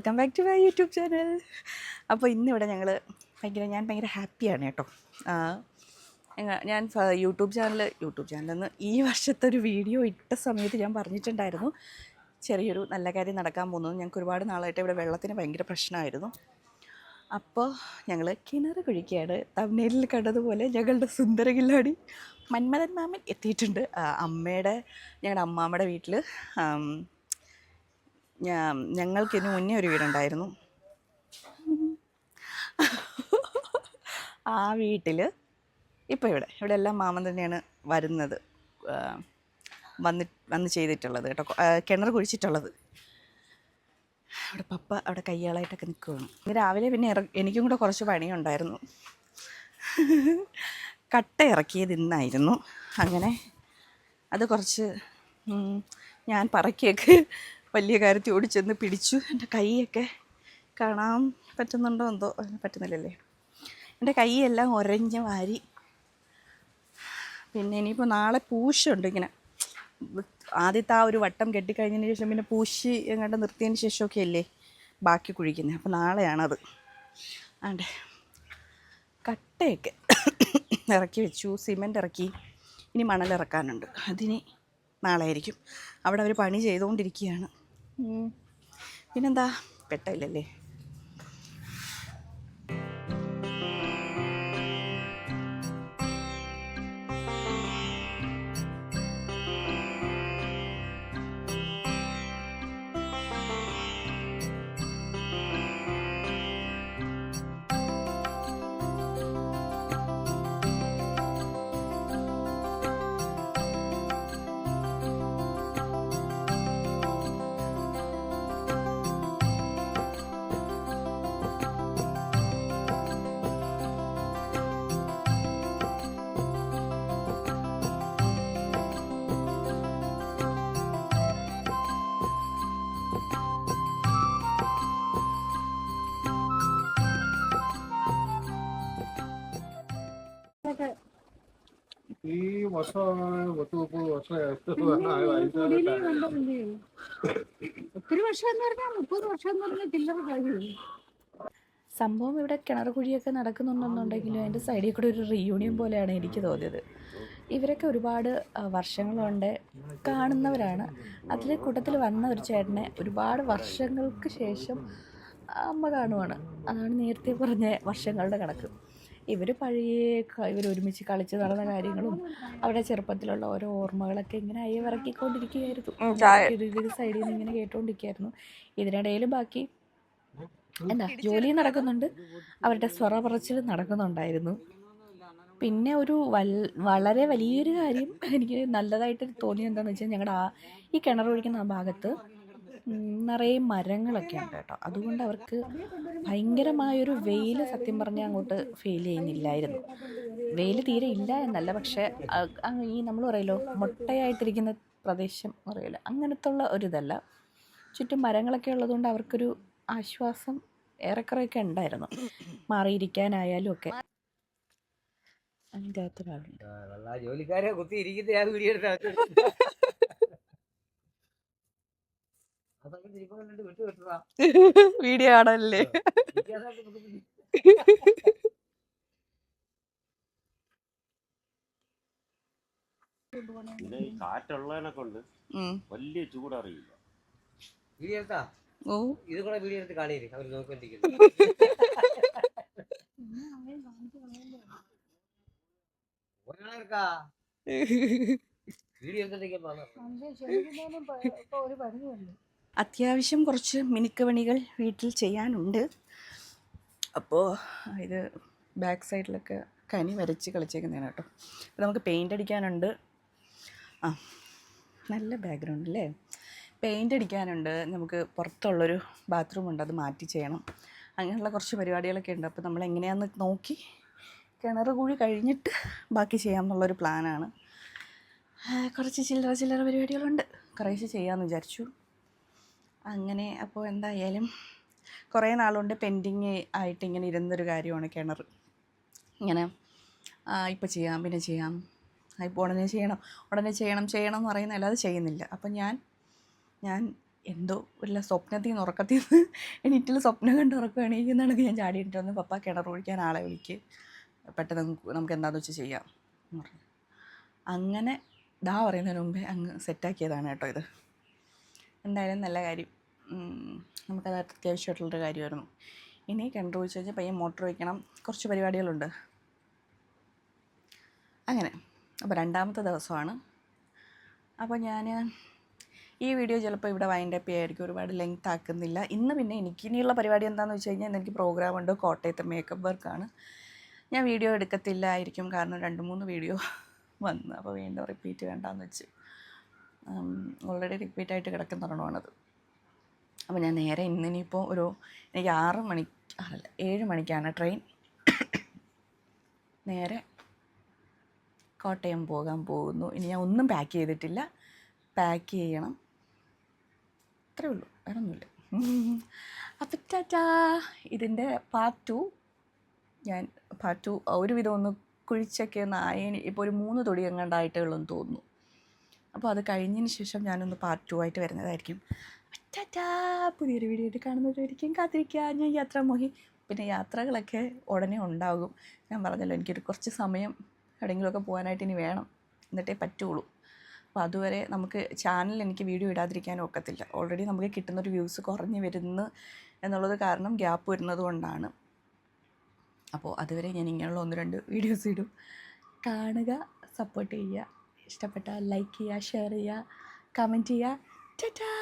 Welcome back to my YouTube channel. അപ്പോൾ ഇന്നിവിടെ ഞാൻ ഭയങ്കര ഹാപ്പിയാണ് കേട്ടോ. ഞാൻ യൂട്യൂബ് ചാനലെന്ന് ഈ വർഷത്തെ ഒരു വീഡിയോ ഇട്ട സമയത്ത് ഞാൻ പറഞ്ഞിട്ടുണ്ടായിരുന്നു ചെറിയൊരു നല്ല കാര്യം നടക്കാൻ പോകുന്നത്. ഞങ്ങൾക്ക് ഒരുപാട് നാളായിട്ട് ഇവിടെ വെള്ളത്തിന് ഭയങ്കര പ്രശ്നമായിരുന്നു. അപ്പോൾ ഞങ്ങൾ കിണർ കുഴിക്കുകയാണ്. തമിഴ്നാട്ടിൽ കണ്ടതുപോലെ ഞങ്ങളുടെ സുന്ദര കില്ലാടി മന്മഥൻ മാമൻ എത്തിയിട്ടുണ്ട്. ഞങ്ങളുടെ അമ്മാമ്മയുടെ വീട്ടിൽ ഞങ്ങൾക്കിന് മുന്നേ ഒരു വീടുണ്ടായിരുന്നു. ആ വീട്ടിൽ ഇപ്പോൾ ഇവിടെ എല്ലാം മാമൻ തന്നെയാണ് വരുന്നത്, വന്ന് ചെയ്തിട്ടുള്ളത് കേട്ടോ, കിണർ കുഴിച്ചിട്ടുള്ളത്. അവിടെ പപ്പ അവിടെ കയ്യാളായിട്ടൊക്കെ നിൽക്കുകയാണ്. ഇന്ന് രാവിലെ പിന്നെ എനിക്കും കൂടെ കുറച്ച് പണിയുണ്ടായിരുന്നു. കട്ട ഇറക്കിയത് ഇന്നായിരുന്നു. അങ്ങനെ അത് കുറച്ച് ഞാൻ പറക്കിയൊക്കെ വലിയ കാര്യത്തിൽ ഓടിച്ചെന്ന് പിടിച്ചു. എൻ്റെ കൈയൊക്കെ കാണാൻ പറ്റുന്നുണ്ടോ എന്തോ, പറ്റുന്നില്ലല്ലേ. എൻ്റെ കൈയെല്ലാം ഉരഞ്ഞ് വാരി. പിന്നെ ഇനിയിപ്പോൾ നാളെ പൂശുണ്ട്. ഇങ്ങനെ ആദ്യത്തെ ആ ഒരു വട്ടം കെട്ടിക്കഴിഞ്ഞതിന് ശേഷം പിന്നെ പൂശി എങ്ങാണ്ട് നിർത്തിയതിന് ശേഷമൊക്കെ അല്ലേ ബാക്കി കുഴിക്കുന്നത്. അപ്പോൾ നാളെയാണത്. ആണ്ടെ കട്ടയൊക്കെ ഇറക്കി വെച്ചു, സിമൻ്റ് ഇറക്കി, ഇനി മണലിറക്കാനുണ്ട്. അതിന് നാളെ ആയിരിക്കും. അവിടെ അവർ പണി ചെയ്തുകൊണ്ടിരിക്കുകയാണ്. പിന്നെന്താ, പെട്ടില്ലല്ലേ. ഈ വർഷം 30 വർഷമായി. ഒത്തിരി വർഷം എന്ന് പറഞ്ഞാൽ 30 വർഷം എന്ന് പറഞ്ഞാൽ ചില്ലറ കാര്യം. സംഭവം ഇവിടെ കിണർ കുഴിയൊക്കെ നടക്കുന്നുണ്ടെന്നുണ്ടെങ്കിലും അതിൻ്റെ സൈഡിൽ കൂടെ ഒരു റീയൂണിയൻ പോലെയാണ് എനിക്ക് തോന്നിയത്. ഇവരൊക്കെ ഒരുപാട് വർഷങ്ങളുണ്ട് കാണുന്നവരാണ്. അതിലെ കൂട്ടത്തിൽ വന്ന ഒരു ചേട്ടനെ ഒരുപാട് വർഷങ്ങൾക്ക് ശേഷം അമ്മ കാണുവാണ്. അതാണ് നേരത്തെ പറഞ്ഞ വർഷങ്ങളുടെ കണക്ക്. ഇവർ ഒരുമിച്ച് കളിച്ച് നടന്ന കാര്യങ്ങളും അവരുടെ ചെറുപ്പത്തിലുള്ള ഓരോ ഓർമ്മകളൊക്കെ ഇങ്ങനെ അയവിറക്കിക്കൊണ്ടിരിക്കുകയായിരുന്നു. ഇത് സൈഡിൽ നിന്ന് ഇങ്ങനെ കേട്ടുകൊണ്ടിരിക്കുകയായിരുന്നു. ഇതിനിടയിൽ ബാക്കി ജോലി നടക്കുന്നുണ്ട്, അവരുടെ സ്വറ പറച്ചിൽ നടക്കുന്നുണ്ടായിരുന്നു. പിന്നെ ഒരു വളരെ വലിയൊരു കാര്യം എനിക്ക് നല്ലതായിട്ട് തോന്നിയത് എന്താണെന്ന് വെച്ചാൽ, ഞങ്ങളുടെ ഈ കിണർ ഒഴിക്കുന്ന ആ ഭാഗത്ത് നിറയെ മരങ്ങളൊക്കെ ഉണ്ട് കേട്ടോ. അതുകൊണ്ട് അവർക്ക് ഭയങ്കരമായൊരു വെയിൽ സത്യം പറഞ്ഞാൽ അങ്ങോട്ട് ഫീൽ ചെയ്യുന്നില്ലായിരുന്നു. വെയിൽ തീരെ ഇല്ല എന്നല്ല, പക്ഷേ ഈ നമ്മൾ പറയല്ലോ മുട്ടയായിട്ടിരിക്കുന്ന പ്രദേശം പറയല്ലോ, അങ്ങനത്തെ ഉള്ള ഒരിതല്ല. ചുറ്റും മരങ്ങളൊക്കെ ഉള്ളതുകൊണ്ട് അവർക്കൊരു ആശ്വാസം ഏറെക്കുറെയൊക്കെ ഉണ്ടായിരുന്നു, മാറിയിരിക്കാനായാലും ഒക്കെ. അതിൻ്റെ അകത്തൊരാളുണ്ട്, ജോലിക്കാരെ കുത്തിയിരിക്കുന്ന ആ വീഡിയോ വീഡിയോ ആണല്ലേ. പിന്നെ ഈ കാറ്റുള്ളതിനെ കൊണ്ട് വലിയ ചൂടറിയില്ല. വീഡിയോ എടുത്താ ഇത് കൂടെ വീഡിയോ എടുത്ത് കാണിയില്ലേ, അവർ നോക്കിക്കൊണ്ടിരിക്കുന്നു. വീഡിയോ അത്യാവശ്യം കുറച്ച് മിനുക്ക് വീട്ടിൽ ചെയ്യാനുണ്ട്. അപ്പോൾ ഇത് ബാക്ക് സൈഡിലൊക്കെ കനി വരച്ച് കളിച്ചേക്കുന്നതാണ് കേട്ടോ. അപ്പോൾ നമുക്ക് പെയിൻ്റ് അടിക്കാനുണ്ട്. നല്ല ബാക്ക്ഗ്രൗണ്ട് അല്ലേ. പെയിൻ്റ് അടിക്കാനുണ്ട്. നമുക്ക് പുറത്തുള്ളൊരു ബാത്റൂം ഉണ്ട്, അത് മാറ്റി ചെയ്യണം. അങ്ങനെയുള്ള കുറച്ച് പരിപാടികളൊക്കെ ഉണ്ട്. അപ്പോൾ നമ്മൾ എങ്ങനെയാണെന്ന് നോക്കി കിണർ കുഴി കഴിഞ്ഞിട്ട് ബാക്കി ചെയ്യാമെന്നുള്ളൊരു പ്ലാനാണ്. കുറച്ച് ചില്ലറ പരിപാടികളുണ്ട്, കുറേശ്ശെ ചെയ്യാമെന്ന് വിചാരിച്ചു. അങ്ങനെ അപ്പോൾ എന്തായാലും കുറേ നാളുകൊണ്ട് പെൻഡിങ് ആയിട്ട് ഇങ്ങനെ ഇരുന്നൊരു കാര്യമാണ് കിണർ. ഇങ്ങനെ ഇപ്പോൾ ചെയ്യാം, പിന്നെ ചെയ്യാം, ഇപ്പോൾ ഉടനെ ചെയ്യണം എന്ന് പറയുന്ന, അല്ലാതെ ചെയ്യുന്നില്ല. അപ്പം ഞാൻ എന്തോ വല്ല സ്വപ്നത്തിൽ നിന്ന് ഉറക്കത്തിൽ നിന്ന് എണീറ്റിൽ സ്വപ്നം കണ്ട് ഉറക്കം എണീക്കുന്നാണെങ്കിൽ ഞാൻ ചാടിയിട്ട് വന്ന് പപ്പ കിണർ ഒഴിക്കാൻ ആളെ വിളിക്ക്, പെട്ടെന്ന് നമുക്ക് എന്താണെന്ന് വെച്ച് ചെയ്യാം എന്ന് പറഞ്ഞു. അങ്ങനെ പറയുന്നതിന് മുമ്പേ അങ്ങ് സെറ്റാക്കിയതാണ് കേട്ടോ ഇത്. എന്തായാലും നല്ല കാര്യം, നമുക്കത് അത്യാവശ്യമായിട്ടുള്ളൊരു കാര്യമായിരുന്നു. ഇനി കിണർ ഒഴിച്ച് കഴിഞ്ഞാൽ പയ്യെ മോട്ടർ വയ്ക്കണം, കുറച്ച് പരിപാടികളുണ്ട്. അങ്ങനെ അപ്പോൾ 2ാമത്തെ ദിവസമാണ്. അപ്പോൾ ഞാൻ ഈ വീഡിയോ ചിലപ്പോൾ ഇവിടെ വൈൻഡ് അപ്പ് ചെയ്യായിരിക്കും, ഒരുപാട് ലെങ്ത് ആക്കുന്നില്ല. ഇന്ന് പിന്നെ ഇനിയുള്ള പരിപാടി എന്താണെന്ന് വെച്ച് കഴിഞ്ഞാൽ എനിക്ക് പ്രോഗ്രാമുണ്ട്, കോട്ടയത്തെ മേക്കപ്പ് വർക്കാണ്. ഞാൻ വീഡിയോ എടുക്കത്തില്ലായിരിക്കും, കാരണം 2-3 വീഡിയോ വന്നു. അപ്പോൾ വീണ്ടും റിപ്പീറ്റ് വേണ്ടാന്ന് വെച്ച്, ഓൾറെഡി റിപ്പീറ്റായിട്ട് കിടക്കുന്നൊരെണ്ണമാണത്. അപ്പോൾ ഞാൻ നേരെ ഇന്നിനിപ്പോൾ എനിക്ക് 7 മണിക്കാണ് ട്രെയിൻ. നേരെ കോട്ടയം പോകാൻ പോകുന്നു. ഇനി ഞാൻ ഒന്നും പാക്ക് ചെയ്തിട്ടില്ല, പാക്ക് ചെയ്യണം, അത്രേ ഉള്ളൂ, വേറെ ഒന്നുമില്ല. അപ്പം ടാറ്റാ. ഇതിൻ്റെ പാർട്ട് 2 ഒരുവിധം ഒന്ന് കുഴിച്ചൊക്കെ ഒന്ന് ആയതിന് ഇപ്പോൾ ഒരു 3 തൊടി എങ്ങാണ്ടായിട്ടേ ഉള്ളൂ തോന്നുന്നു. അപ്പോൾ അത് കഴിഞ്ഞതിന് ശേഷം ഞാനൊന്ന് പാർട്ട് 2 ആയിട്ട് വരുന്നതായിരിക്കും. ടാറ്റാ. പുതിയൊരു വീഡിയോ ആയിട്ട് കാണുന്നതായിരിക്കും. കാത്തിരിക്കുക. ഞാൻ യാത്രാമോഹി. പിന്നെ യാത്രകളൊക്കെ ഉടനെ ഉണ്ടാകും. ഞാൻ പറഞ്ഞല്ലോ, എനിക്കൊരു കുറച്ച് സമയം എവിടെയെങ്കിലുമൊക്കെ പോകാനായിട്ട് ഇനി വേണം, എന്നിട്ടേ പറ്റുള്ളൂ. അപ്പോൾ അതുവരെ നമുക്ക് ചാനലിൽ എനിക്ക് വീഡിയോ ഇടാതിരിക്കാനും ഒക്കത്തില്ല. ഓൾറെഡി നമുക്ക് കിട്ടുന്നൊരു വ്യൂസ് കുറഞ്ഞ് വരുന്നു എന്നുള്ളത് കാരണം ഗ്യാപ്പ് വരുന്നത് കൊണ്ടാണ്. അപ്പോൾ അതുവരെ ഞാൻ ഇങ്ങനെയുള്ള 1-2 വീഡിയോസ് ഇടും. കാണുക, സപ്പോർട്ട് ചെയ്യുക, ഇഷ്ടപ്പെട്ടാൽ ലൈക്ക് ചെയ്യുക, ഷെയർ ചെയ്യുക, കമൻറ്റ് ചെയ്യുക. ടാറ്റാ.